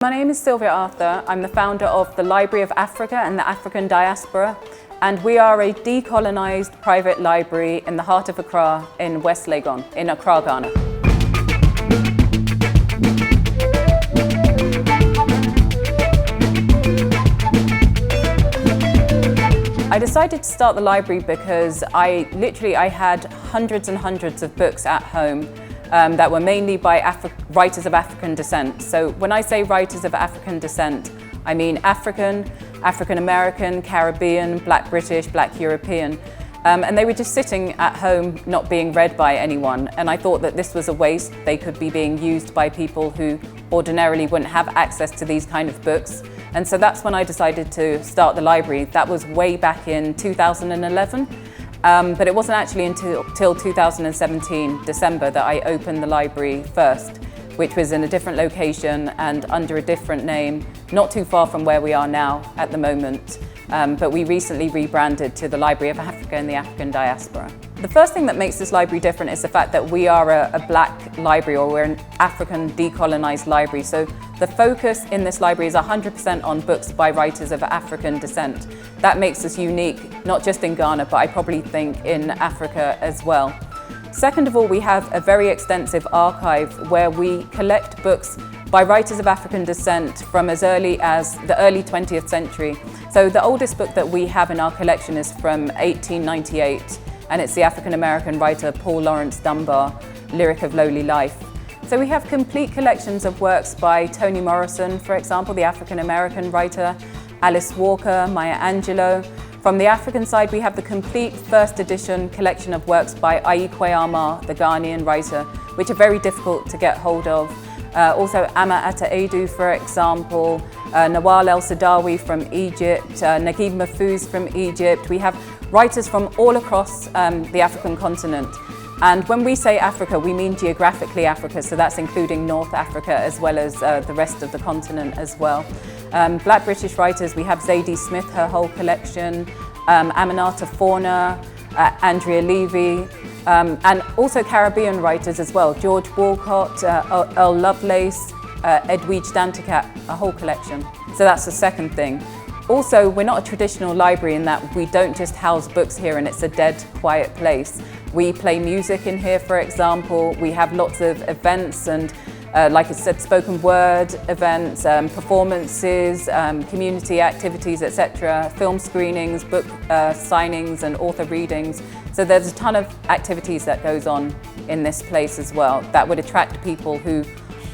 My name is Sylvia Arthur. I'm the founder of the Library of Africa and the African Diaspora, and we are a decolonised private library in the heart of Accra in West Legon, in Accra, Ghana. I decided to start the library because I had hundreds and hundreds of books at home that were mainly by writers of African descent. So when I say writers of African descent, I mean African, African American, Caribbean, Black British, Black European. And they were just sitting at home not being read by anyone. And I thought that this was a waste. They could be being used by people who ordinarily wouldn't have access to these kind of books. And so that's when I decided to start the library. That was way back in 2011. But it wasn't actually until 2017, December, that I opened the library first, which was in a different location and under a different name, not too far from where we are now at the moment. But we recently rebranded to the Library of Africa and the African Diaspora. The first thing that makes this library different is the fact that we are a Black library, or we're an African decolonised library. So the focus in this library is 100% on books by writers of African descent. That makes us unique, not just in Ghana, but I probably think in Africa as well. Second of all, we have a very extensive archive where we collect books by writers of African descent from as early as the early 20th century. So the oldest book that we have in our collection is from 1898, and it's the African-American writer Paul Laurence Dunbar, Lyric of Lowly Life. So we have complete collections of works by Toni Morrison, for example, the African-American writer, Alice Walker, Maya Angelou. From the African side, we have the complete first edition collection of works by Ayikwe, the Ghanaian writer, which are very difficult to get hold of. Also Ama Ata Edu, for example, Nawal El-Sadawi from Egypt, Naguib Mahfouz from Egypt. We have writers from all across the African continent. And when we say Africa, we mean geographically Africa, so that's including North Africa as well as the rest of the continent as well. Black British writers, we have Zadie Smith, her whole collection, Aminata Fauna, Andrea Levy, and also Caribbean writers as well, George Walcott, Earl Lovelace, Edwidge Danticat, a whole collection. So that's the second thing. Also, we're not a traditional library in that we don't just house books here and it's a dead, quiet place. We play music in here, for example. We have lots of events and, like I said, spoken word events, performances, community activities, etc., film screenings, book signings and author readings. So there's a ton of activities that goes on in this place as well that would attract people who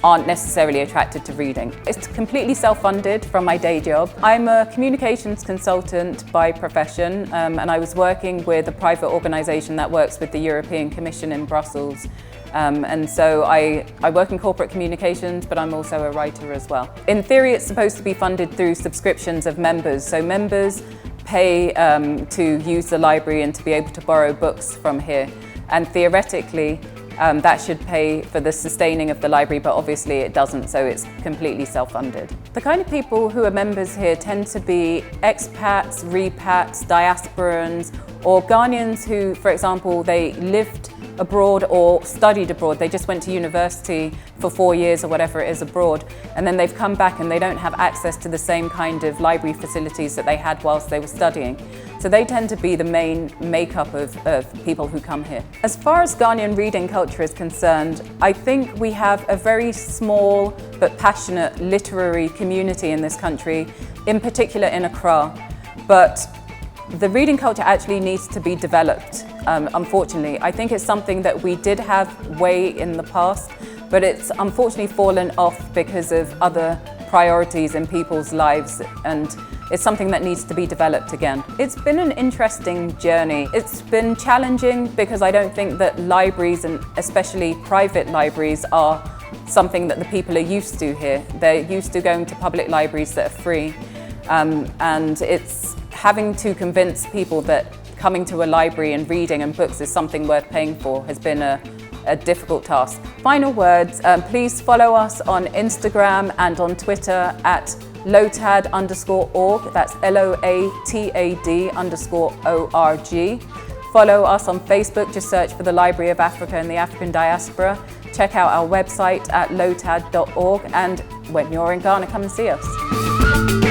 aren't necessarily attracted to reading. It's completely self-funded from my day job. I'm a communications consultant by profession, and I was working with a private organisation that works with the European Commission in Brussels. And so I work in corporate communications, but I'm also a writer as well. In theory, it's supposed to be funded through subscriptions of members. So members pay to use the library and to be able to borrow books from here. And theoretically, that should pay for the sustaining of the library, but obviously it doesn't, so it's completely self-funded. The kind of people who are members here tend to be expats, repats, diasporans, or Ghanaians who, for example, they lived abroad or studied abroad. They just went to university for 4 years or whatever it is abroad, and then they've come back and they don't have access to the same kind of library facilities that they had whilst they were studying. So they tend to be the main makeup of people who come here. As far as Ghanaian reading culture is concerned, I think we have a very small but passionate literary community in this country, in particular in Accra. But the reading culture actually needs to be developed, unfortunately. I think it's something that we did have way in the past, but it's unfortunately fallen off because of other priorities in people's lives, and it's something that needs to be developed again. It's been an interesting journey. It's been challenging because I don't think that libraries, and especially private libraries, are something that the people are used to here. They're used to going to public libraries that are free, and it's having to convince people that coming to a library and reading and books is something worth paying for has been a difficult task. Final words, please follow us on Instagram and on Twitter at LOATAD_org, that's LOATAD_org. Follow us on Facebook, just search for the Library of Africa and the African Diaspora. Check out our website at loatad.org, and when you're in Ghana, come and see us.